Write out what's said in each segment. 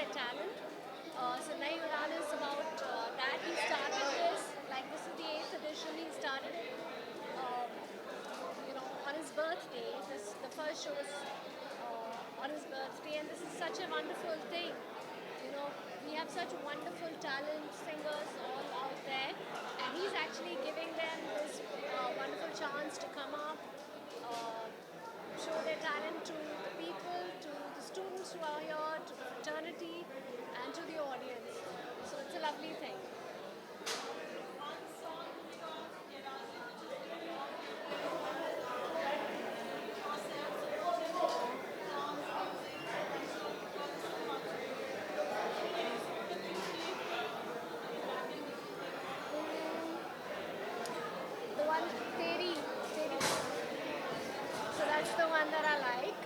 their talent. So Nai Udan is about that. He started this, like this is the 8th edition. He started it, um, on his birthday. The first show was on his birthday, and this is such a wonderful thing. You know, we have such wonderful talent singers all out there, and he's actually giving them this wonderful chance to come up, uh, show their talent to the people, to the students who are here, to the fraternity, and to the audience. So it's a lovely thing. The one, Teri, Teri. So that's the one that I like.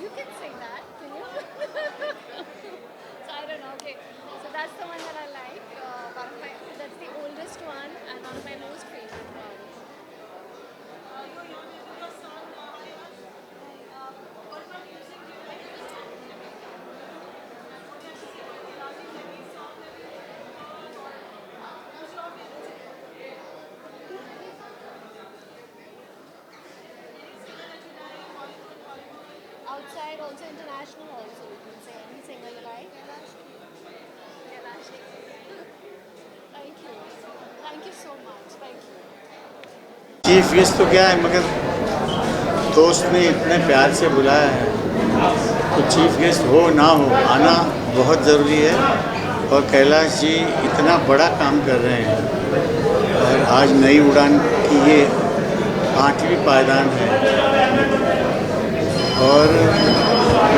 You can sing that, can you? So I don't know. Okay. So that's the one that I like. That's the oldest one and one of my most favorite ones. Outside, also international, also you can say any singer you like. Kailash. Thank you. Thank you so much. Thank you. Chief guest तो क्या है, मगर दोस्त ने इतने प्यार से बुलाया है तो चीफ गेस्ट हो ना हो आना बहुत ज़रूरी है। और कैलाश जी इतना बड़ा काम कर रहे हैं और आज नई उड़ान की ये 8वीं पायदान है और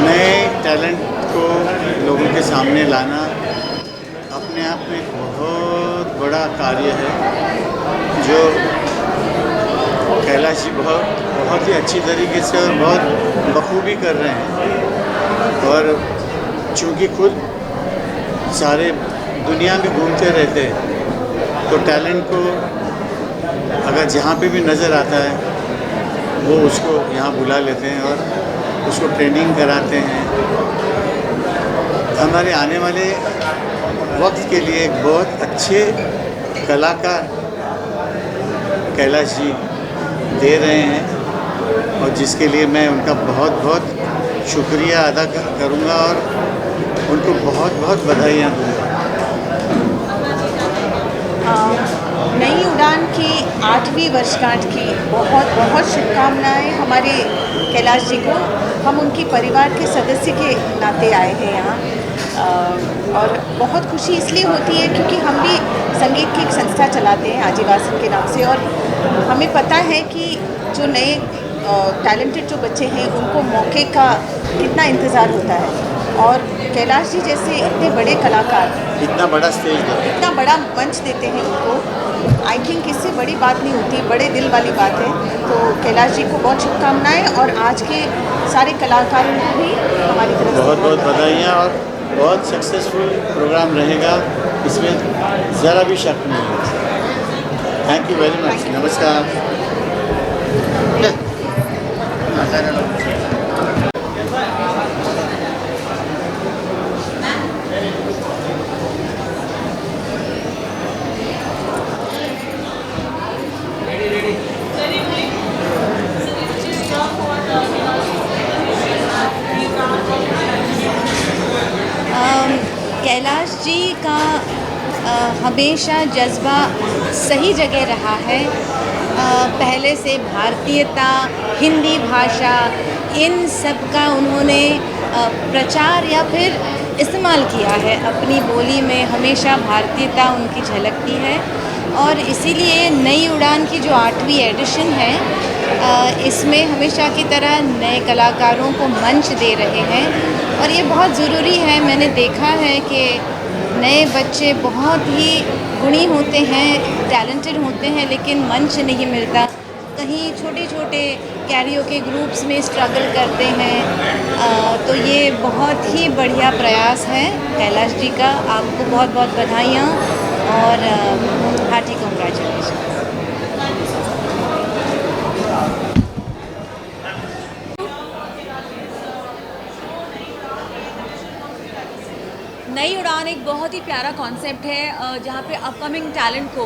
नए टैलेंट को लोगों के सामने लाना अपने आप में एक बहुत बड़ा कार्य है जो कैलाश जी बहुत ही अच्छी तरीके से और बहुत बखूबी कर रहे हैं। और चूँकि खुद सारे दुनिया में घूमते रहते हैं तो टैलेंट को अगर जहाँ पे भी नज़र आता है वो उसको यहाँ बुला लेते हैं और उसको ट्रेनिंग कराते हैं। हमारे आने वाले वक्त के लिए एक बहुत अच्छे कलाकार कैलाश जी दे रहे हैं और जिसके लिए मैं उनका बहुत बहुत शुक्रिया अदा करूँगा और उनको बहुत बहुत बधाइयाँ दूँगा। नई उड़ान की 8वीं वर्षगांठ की बहुत बहुत शुभकामनाएं हमारे कैलाश जी को। हम उनके परिवार के सदस्य के नाते आए हैं यहाँ और बहुत खुशी इसलिए होती है क्योंकि हम भी संगीत की एक संस्था चलाते हैं आजीवासन के नाम से और हमें पता है कि जो नए टैलेंटेड जो बच्चे हैं उनको मौके का कितना इंतज़ार होता है और कैलाश जी जैसे इतने बड़े कलाकार इतना बड़ा स्टेज देते हैं, इतना बड़ा मंच देते हैं उनको। आई थिंक इससे बड़ी बात नहीं होती, बड़े दिल वाली बात है। तो कैलाश जी को बहुत शुभकामनाएं और आज के सारे कलाकारों को भी हमारी तरफ से बहुत बहुत बधाइयाँ और बहुत सक्सेसफुल प्रोग्राम रहेगा, इसमें ज़रा भी शक नहीं है। Thank you very much. नमस्कार। कैलाश जी का हमेशा जज्बा सही जगह रहा है। पहले से भारतीयता, हिंदी भाषा, इन सब का उन्होंने प्रचार या फिर इस्तेमाल किया है। अपनी बोली में हमेशा भारतीयता उनकी झलकती है और इसीलिए नई उड़ान की जो 8वीं एडिशन है इसमें हमेशा की तरह नए कलाकारों को मंच दे रहे हैं और ये बहुत ज़रूरी है। मैंने देखा है कि नए बच्चे बहुत ही गुणी होते हैं, टैलेंटेड होते हैं, लेकिन मंच नहीं मिलता। कहीं छोटे छोटे कैरियोके ग्रुप्स में स्ट्रगल करते हैं। तो ये बहुत ही बढ़िया प्रयास है कैलाश जी का। आपको बहुत बहुत बधाइयाँ और हार्टी कॉन्ग्रेचुलेशन। नई उड़ान एक बहुत ही प्यारा कॉन्सेप्ट है जहाँ पे अपकमिंग टैलेंट को,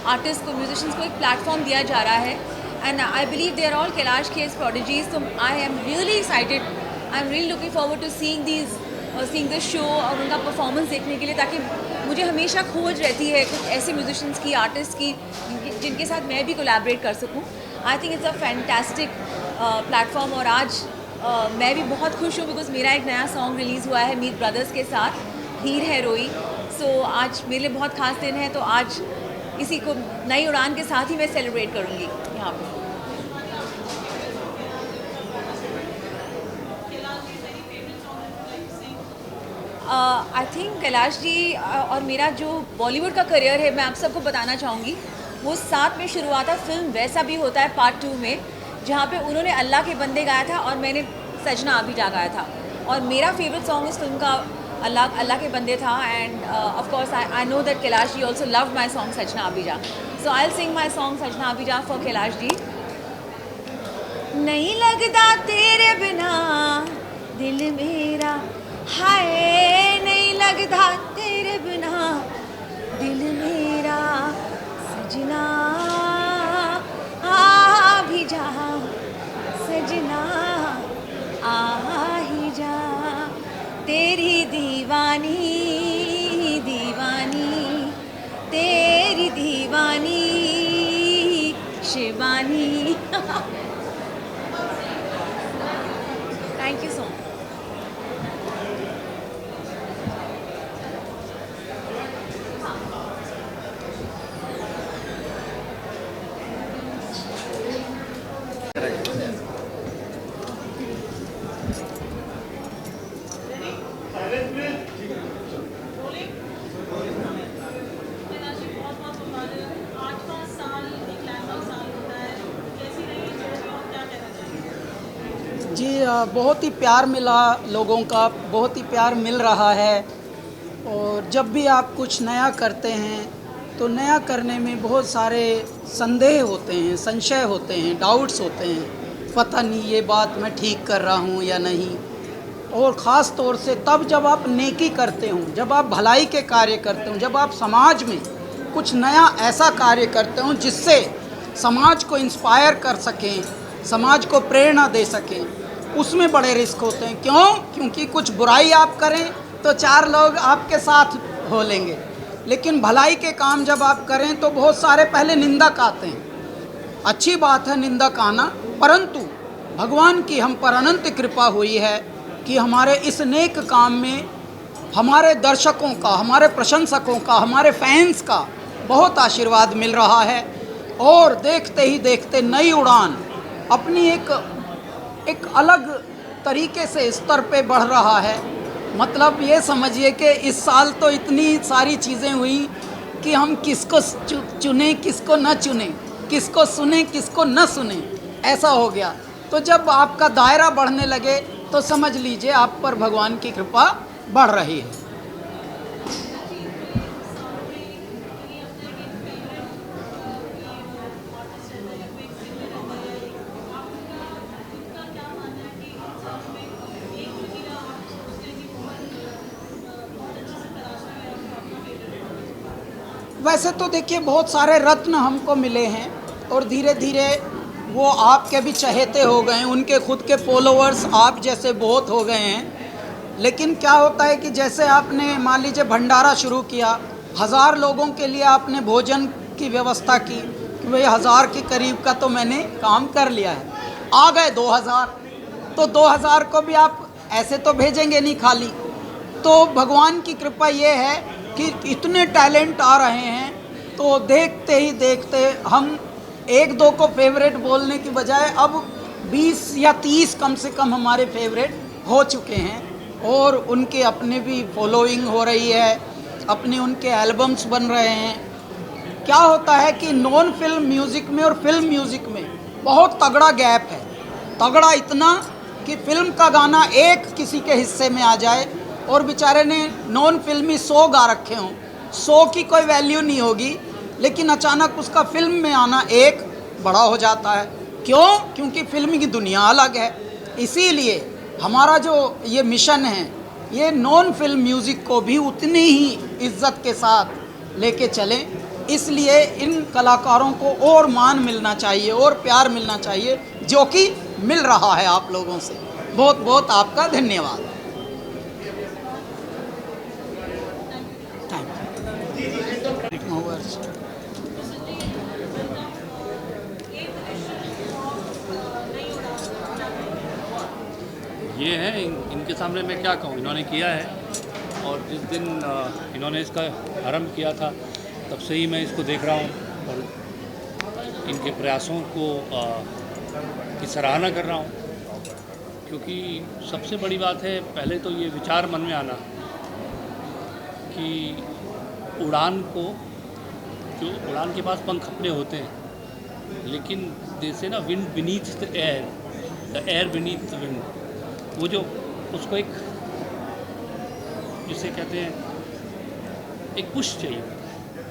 आर्टिस्ट को, म्यूजिशियंस को एक प्लेटफॉर्म दिया जा रहा है and I believe they are all Kailash Kher's prodigies. तो I am really excited, I am really looking forward to seeing this show और उनका परफॉर्मेंस देखने के लिए, ताकि मुझे हमेशा खोज रहती है कुछ ऐसे म्यूजिशियंस की, आर्टिस्ट की जिनके साथ मैं भी कोलैबोरेट कर सकूँ. I think it's a fantastic platform और आज मैं भी बहुत खुश हूँ बिकॉज मेरा एक नया सॉन्ग रिलीज़ हुआ है मीत ब्रदर्स के साथ, हीर है रोई. सो आज मेरे लिए बहुत ख़ास दिन है, तो आज इसी को नई उड़ान के साथ ही मैं सेलिब्रेट करूँगी यहाँ पे. आई थिंक कैलाश जी और मेरा जो बॉलीवुड का करियर है, मैं आप सबको बताना चाहूँगी, वो साथ में शुरू हुआ था फिल्म वैसा भी होता है पार्ट 2 में, जहाँ पे उन्होंने अल्लाह के बंदे गाया था और मैंने सजना आबिजा गाया था. और मेरा फेवरेट सॉन्ग इस फिल्म का अल्लाह के बंदे था. And of course I know that Kailash ji also love my song सजना आबिजा. सो I will sing my song सजना आबिजा फॉर कैलाश जी. नहीं लगता तेरे बिना दिल मेरा, हाय नहीं लगता तेरे बिना दिल मेरा, सजना आ भी जा, सजना आ ही जा, तेरी दीवानी दीवानी, तेरी दीवानी Shivani. Thank you so much. जी बहुत ही प्यार मिला लोगों का, बहुत ही प्यार मिल रहा है. और जब भी आप कुछ नया करते हैं तो नया करने में बहुत सारे संदेह होते हैं, संशय होते हैं, डाउट्स होते हैं, पता नहीं ये बात मैं ठीक कर रहा हूँ या नहीं. और ख़ास तौर से तब जब आप नेकी करते हो, जब आप भलाई के कार्य करते हो, जब आप समाज में कुछ नया ऐसा कार्य करते हो जिससे समाज को इंस्पायर कर सकें, समाज को प्रेरणा दे सकें, उसमें बड़े रिस्क होते हैं. क्यों? क्योंकि कुछ बुराई आप करें तो 4 लोग आपके साथ हो लेंगे, लेकिन भलाई के काम जब आप करें तो बहुत सारे पहले निंदक आते हैं. अच्छी बात है निंदक आना, परंतु भगवान की हम पर अनंत कृपा हुई है कि हमारे इस नेक काम में हमारे दर्शकों का, हमारे प्रशंसकों का, हमारे फैंस का बहुत आशीर्वाद मिल रहा है. और देखते ही देखते नई उड़ान अपनी एक अलग तरीके से स्तर पे बढ़ रहा है. मतलब ये समझिए कि इस साल तो इतनी सारी चीज़ें हुई कि हम किसको चुने किसको न चुने, किसको सुने किसको न सुने, ऐसा हो गया. तो जब आपका दायरा बढ़ने लगे तो समझ लीजिए आप पर भगवान की कृपा बढ़ रही है. वैसे तो देखिए बहुत सारे रत्न हमको मिले हैं और धीरे धीरे वो आपके भी चहेते हो गए हैं, उनके खुद के फॉलोअर्स आप जैसे बहुत हो गए हैं. लेकिन क्या होता है कि जैसे आपने मान लीजिए भंडारा शुरू किया, 1000 लोगों के लिए आपने भोजन की व्यवस्था की, कि भाई 1000 के करीब का तो मैंने काम कर लिया है. आ गए 2000, तो 2000 को भी आप ऐसे तो भेजेंगे नहीं खाली. तो भगवान की कृपा ये है कि इतने टैलेंट आ रहे हैं, तो देखते ही देखते हम 1-2 को फेवरेट बोलने की बजाय अब 20 या 30 कम से कम हमारे फेवरेट हो चुके हैं. और उनके अपने भी फॉलोइंग हो रही है, अपने उनके एल्बम्स बन रहे हैं. क्या होता है कि नॉन फिल्म म्यूज़िक में और फिल्म म्यूज़िक में बहुत तगड़ा गैप है. तगड़ा इतना कि फिल्म का गाना एक किसी के हिस्से में आ जाए और बेचारे ने नॉन फिल्मी 100 गा रखे हों, 100 की कोई वैल्यू नहीं होगी, लेकिन अचानक उसका फिल्म में आना एक बड़ा हो जाता है. क्यों? क्योंकि फिल्म की दुनिया अलग है. इसीलिए हमारा जो ये मिशन है ये नॉन फिल्म म्यूज़िक को भी उतनी ही इज्जत के साथ लेके चलें। इसलिए इन कलाकारों को और मान मिलना चाहिए और प्यार मिलना चाहिए, जो कि मिल रहा है आप लोगों से। बहुत बहुत आपका धन्यवाद। Thank you. ये है इनके सामने मैं क्या कहूँ, इन्होंने किया है। और जिस दिन इन्होंने इसका आरंभ किया था तब से ही मैं इसको देख रहा हूँ और इनके प्रयासों को की सराहना कर रहा हूँ। क्योंकि सबसे बड़ी बात है, पहले तो ये विचार मन में आना कि उड़ान को, जो उड़ान के पास पंख अपने होते हैं, लेकिन जैसे ना wind beneath the air beneath the wind, वो जो उसको एक जिसे कहते हैं एक पुश चाहिए,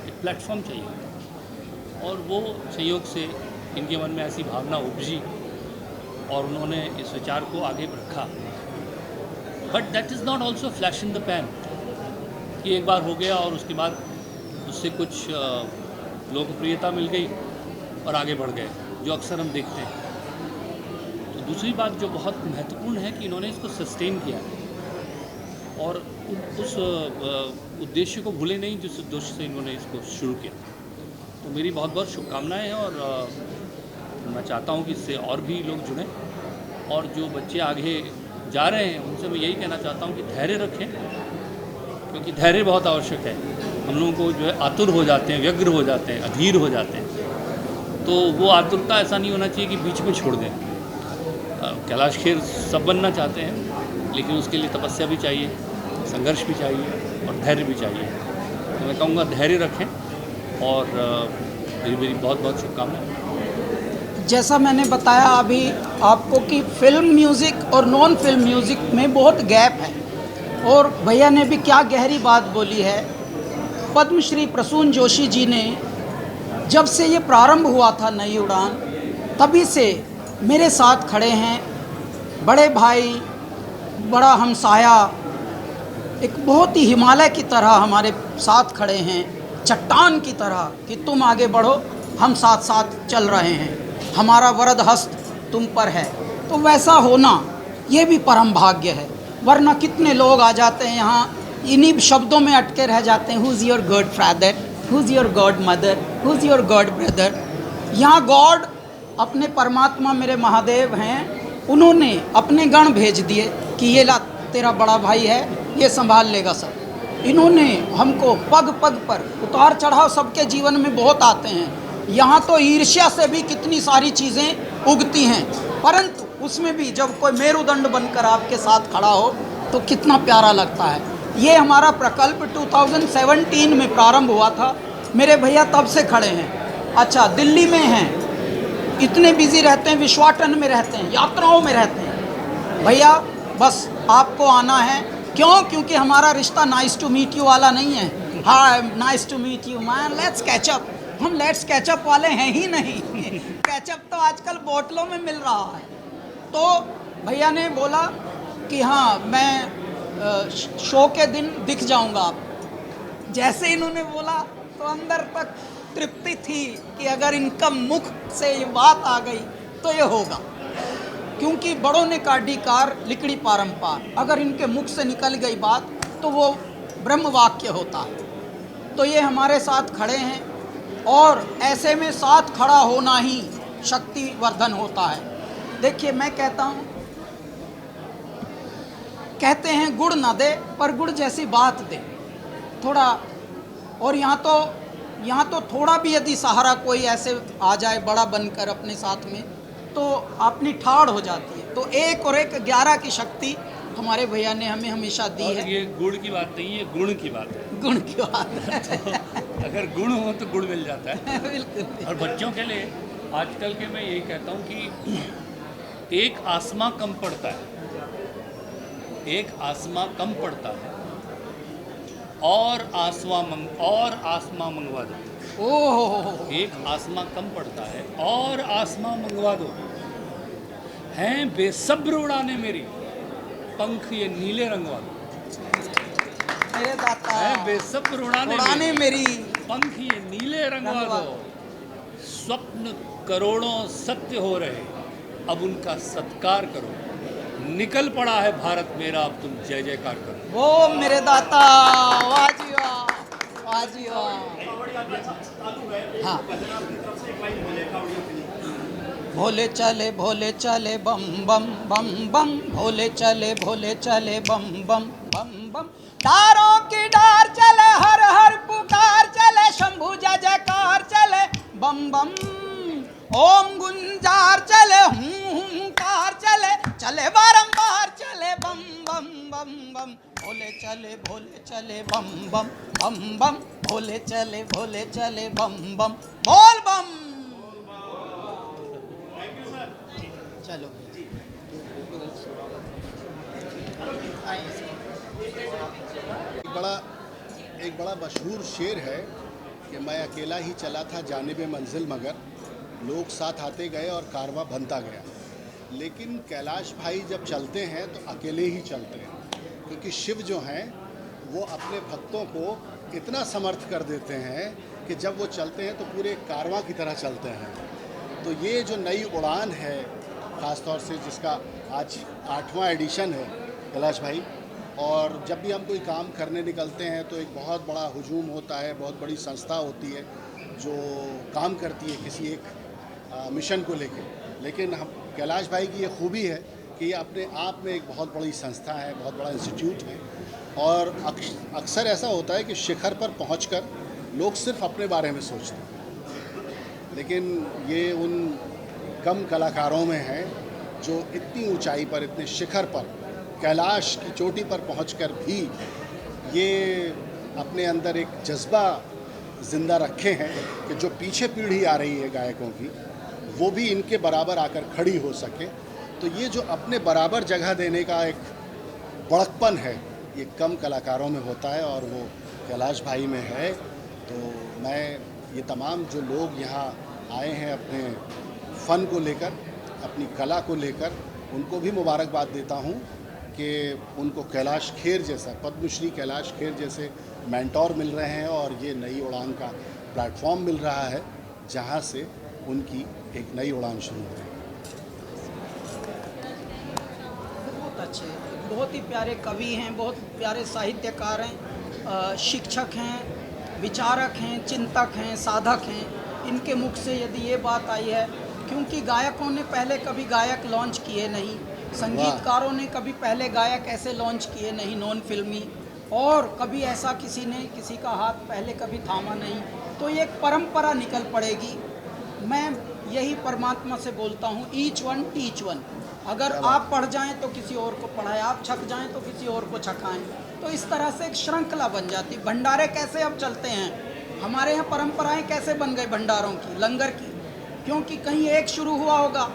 एक प्लेटफॉर्म चाहिए। और वो संयोग से इनके मन में ऐसी भावना उपजी और उन्होंने इस विचार को आगे रखा। But that is not also flash in the pan कि एक बार हो गया और उसके बाद उससे कुछ लोकप्रियता मिल गई और आगे बढ़ गए, जो अक्सर हम देखते हैं। तो दूसरी बात जो बहुत महत्वपूर्ण है कि इन्होंने इसको सस्टेन किया और उस उद्देश्य को भूले नहीं जिस उद्देश्य से इन्होंने इसको शुरू किया। तो मेरी बहुत बहुत शुभकामनाएं हैं और मैं चाहता हूं कि इससे और भी लोग जुड़ें। और जो बच्चे आगे जा रहे हैं उनसे मैं यही कहना चाहता हूं कि धैर्य रखें, क्योंकि धैर्य बहुत आवश्यक है। हम लोगों को जो है आतुर हो जाते हैं, व्यग्र हो जाते हैं, अधीर हो जाते हैं। तो वो आतुरता ऐसा नहीं होना चाहिए कि बीच में छोड़ दें। कैलाश खेर सब बनना चाहते हैं, लेकिन उसके लिए तपस्या भी चाहिए, संघर्ष भी चाहिए और धैर्य भी चाहिए। तो मैं कहूँगा धैर्य रखें और मेरी बहुत बहुत शुभकामनाएं। जैसा मैंने बताया अभी आपको कि फिल्म म्यूज़िक और नॉन फिल्म म्यूज़िक में बहुत गैप है, और भैया ने भी क्या गहरी बात बोली है। पद्मश्री प्रसून जोशी जी ने जब से ये प्रारंभ हुआ था नई उड़ान, तभी से मेरे साथ खड़े हैं। बड़े भाई, बड़ा हमसाया, एक बहुत ही हिमालय की तरह हमारे साथ खड़े हैं, चट्टान की तरह कि तुम आगे बढ़ो, हम साथ साथ चल रहे हैं, हमारा वरद हस्त तुम पर है। तो वैसा होना ये भी परम भाग्य है। वरना कितने लोग आ जाते हैं यहाँ, इन्हीं शब्दों में अटके रह जाते हैं, who is your God father, who is your God mother, who is your God brother. यहाँ गॉड अपने परमात्मा मेरे महादेव हैं, उन्होंने अपने गण भेज दिए कि ये ला तेरा बड़ा भाई है, ये संभाल लेगा सब। इन्होंने हमको पग पग पर उतार चढ़ाव सबके जीवन में बहुत आते हैं। यहाँ तो ईर्ष्या से भी कितनी सारी चीज़ें उगती हैं, परंतु उसमें भी जब कोई मेरुदंड बनकर आपके साथ खड़ा हो तो कितना प्यारा लगता है। ये हमारा प्रकल्प 2017 में प्रारंभ हुआ था। मेरे भैया तब से खड़े हैं। अच्छा, दिल्ली में हैं, इतने बिजी रहते हैं, विश्वाटन में रहते हैं, यात्राओं में रहते हैं। भैया बस आपको आना है। क्यों? क्योंकि हमारा रिश्ता नाइस टू मीट यू वाला नहीं है। Hi, nice to meet you man, let's catch up. हम लेट्स कैचअप वाले हैं ही नहीं। कैचअप तो आजकल बोतलों में मिल रहा है। तो भैया ने बोला कि हाँ, मैं शो के दिन दिख जाऊंगा आप। जैसे इन्होंने बोला तो अंदर तक तृप्ति थी कि अगर इनका मुख से ये बात आ गई तो ये होगा, क्योंकि बड़ों ने काढ़ी कार लिकड़ी पारंपार। अगर इनके मुख से निकल गई बात तो वो ब्रह्म वाक्य होता है। तो ये हमारे साथ खड़े हैं और ऐसे में साथ खड़ा होना ही शक्ति वर्धन होता है। देखिए, मैं कहता हूँ, कहते हैं गुड़ ना दे पर गुड़ जैसी बात दे थोड़ा। और यहाँ तो थोड़ा भी यदि सहारा कोई ऐसे आ जाए बड़ा बनकर अपने साथ में, तो अपनी ठाड़ हो जाती है। तो 1 और 1 11 की शक्ति हमारे भैया ने हमें हमेशा दी है। ये गुड़ की बात नहीं है, गुण की बात है। गुण की बात है। तो अगर गुण हो तो गुड़ मिल जाता है। बिल्कुल। और बच्चों के लिए आजकल के मैं यही कहता हूँ कि एक आसमां कम पड़ता है, एक आसमां कम पड़ता है और आसमां मंगवा दो। ओह, एक आसमां कम पड़ता है और आसमां मंगवा दो। हैं बेसब्र उड़ाने मेरी पंख ये नीले रंगवा दो। मेरे दाता है बेसब्र उड़ाने मेरी पंख ये नीले रंगवा दो। स्वप्न करोड़ों सत्य हो रहे, अब उनका सत्कार करो। निकल पड़ा है भारत मेरा, अब तुम जय जयकार करो। वो मेरे दाता, वाह जी वाह, वाह जी वाह। हाँ, भोले चले बम बम बम बम, भोले चले बम बम बम बम। डारों की डार चले, हर हर पुकार चले, शंभु जय जयकार चले बम बम। ओम गुंजार चले, हुंकार चले, चले बारंबार चले बम बम बम बम। भोले चले बम बम बम बम, भोले चले बम बम, बोल बम। चलो एक बड़ा मशहूर शेर है कि मैं अकेला ही चला था जानिबे मंजिल, मगर लोग साथ आते गए और कारवां बनता गया। लेकिन कैलाश भाई जब चलते हैं तो अकेले ही चलते हैं, क्योंकि शिव जो हैं वो अपने भक्तों को इतना समर्थ कर देते हैं कि जब वो चलते हैं तो पूरे कारवां की तरह चलते हैं। तो ये जो नई उड़ान है, ख़ास तौर से जिसका आज 8वां एडिशन है कैलाश भाई, और जब भी हम कोई काम करने निकलते हैं तो एक बहुत बड़ा हुजूम होता है, बहुत बड़ी संस्था होती है जो काम करती है किसी एक मिशन को लेके। लेकिन हम कैलाश भाई की ये खूबी है कि ये अपने आप में एक बहुत बड़ी संस्था है, बहुत बड़ा इंस्टीट्यूट है। और अक्सर ऐसा होता है कि शिखर पर पहुंचकर लोग सिर्फ अपने बारे में सोचते हैं, लेकिन ये उन कम कलाकारों में है जो इतनी ऊंचाई पर, इतने शिखर पर, कैलाश की चोटी पर पहुंचकर भी ये अपने अंदर एक जज्बा ज़िंदा रखे हैं कि जो पीछे पीढ़ी आ रही है गायकों की, वो भी इनके बराबर आकर खड़ी हो सके। तो ये जो अपने बराबर जगह देने का एक बड़कपन है, ये कम कलाकारों में होता है और वो कैलाश भाई में है। तो मैं ये तमाम जो लोग यहाँ आए हैं अपने फ़न को लेकर, अपनी कला को लेकर, उनको भी मुबारकबाद देता हूँ कि उनको कैलाश खेर जैसा, पद्मश्री कैलाश खेर जैसे मेंटोर मिल रहे हैं और ये नई उड़ान का प्लेटफॉर्म मिल रहा है जहाँ से उनकी एक नई उड़ान शुरू हो। बहुत अच्छे, बहुत ही प्यारे कवि हैं, बहुत प्यारे साहित्यकार हैं, शिक्षक हैं, विचारक हैं, चिंतक हैं, साधक हैं। इनके मुख से यदि ये बात आई है, क्योंकि गायकों ने पहले कभी गायक लॉन्च किए नहीं, संगीतकारों ने कभी पहले गायक ऐसे लॉन्च किए नहीं नॉन फिल्मी, और कभी ऐसा किसी ने किसी का हाथ पहले कभी थामा नहीं। तो ये एक परंपरा निकल पड़ेगी। मैं यही परमात्मा से बोलता हूँ, ईच वन टीच वन। अगर आप पढ़ जाएं तो किसी और को पढ़ाएं, आप छक जाएं तो किसी और को छकाएं। तो इस तरह से एक श्रृंखला बन जाती। भंडारे कैसे अब चलते हैं, हमारे यहाँ परंपराएं कैसे बन गई भंडारों की, लंगर की, क्योंकि कहीं एक शुरू हुआ होगा,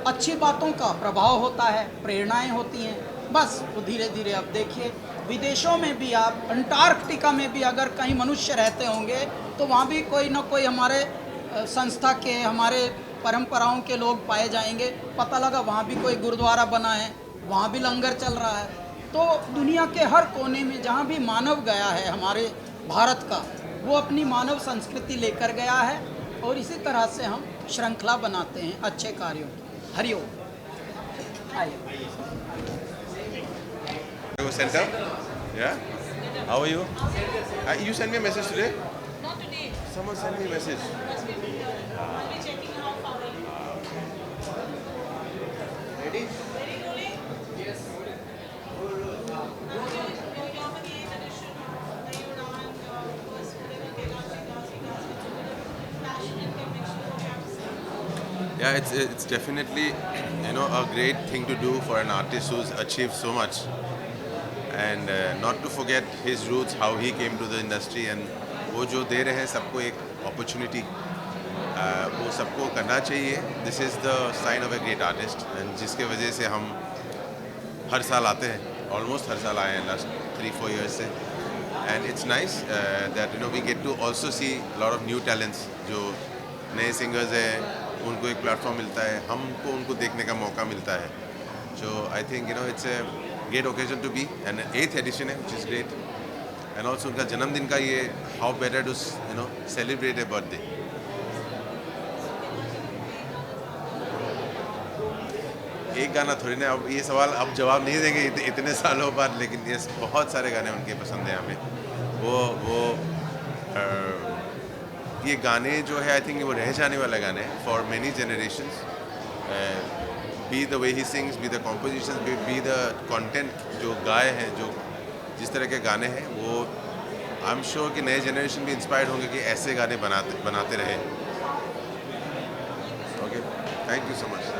अच्छी बातों का प्रभाव होता है, प्रेरणाएं होती हैं, बस वो धीरे धीरे। अब देखिए विदेशों में भी, आप अंटार्कटिका में भी अगर कहीं मनुष्य रहते होंगे तो वहाँ भी कोई ना कोई हमारे संस्था के, हमारे परंपराओं के लोग पाए जाएंगे। पता लगा वहाँ भी कोई गुरुद्वारा बना है, वहाँ भी लंगर चल रहा है। तो दुनिया के हर कोने में जहाँ भी मानव गया है हमारे भारत का, वो अपनी मानव संस्कृति लेकर गया है, और इसी तरह से हम श्रृंखला बनाते हैं अच्छे कार्यों की। Hariom. Center? Yeah? How are you? You sent me a message today? Not today. Someone sent me a message. Must be here. I'll be checking how far are you. Ready? Ready, rolling? Yes. Now you're for the 8th edition. Now you're on first whatever Kailash Ji Das passion and conviction for campus. Yeah, it's definitely, you know, a great thing to do for an artist who's achieved so much. And not to forget his roots, how he came to the industry, and वो जो दे रहे हैं सबको एक opportunity, वो सबको करना चाहिए. This is the sign of a great artist, and जिसके वजह से हम हर साल आते हैं, almost हर साल आए हैं last 3-4 years से. And it's nice that you know we get to also see a lot of new talents. जो नए singers हैं उनको एक platform मिलता है, हमको उनको देखने का मौका मिलता है. So I think it's a great occasion to be, and 8th edition है, which is great. And also उनका जन्मदिन का ये how better to celebrate a birthday. एक गाना थोड़ी ना, अब ये सवाल अब जवाब नहीं देंगे इतने सालों बाद, लेकिन ये बहुत सारे गाने उनके पसंद हैं हमें। वो ये गाने जो है आई थिंक वो रह जाने वाले गाने हैं for many generations. Be the way he sings, be the composition, be the content जो गाए हैं, जो जिस तरह के गाने हैं, वो आई एम श्योर कि नए जनरेशन भी इंस्पायर्ड होंगे कि ऐसे गाने बनाते रहे। Okay, thank you so much.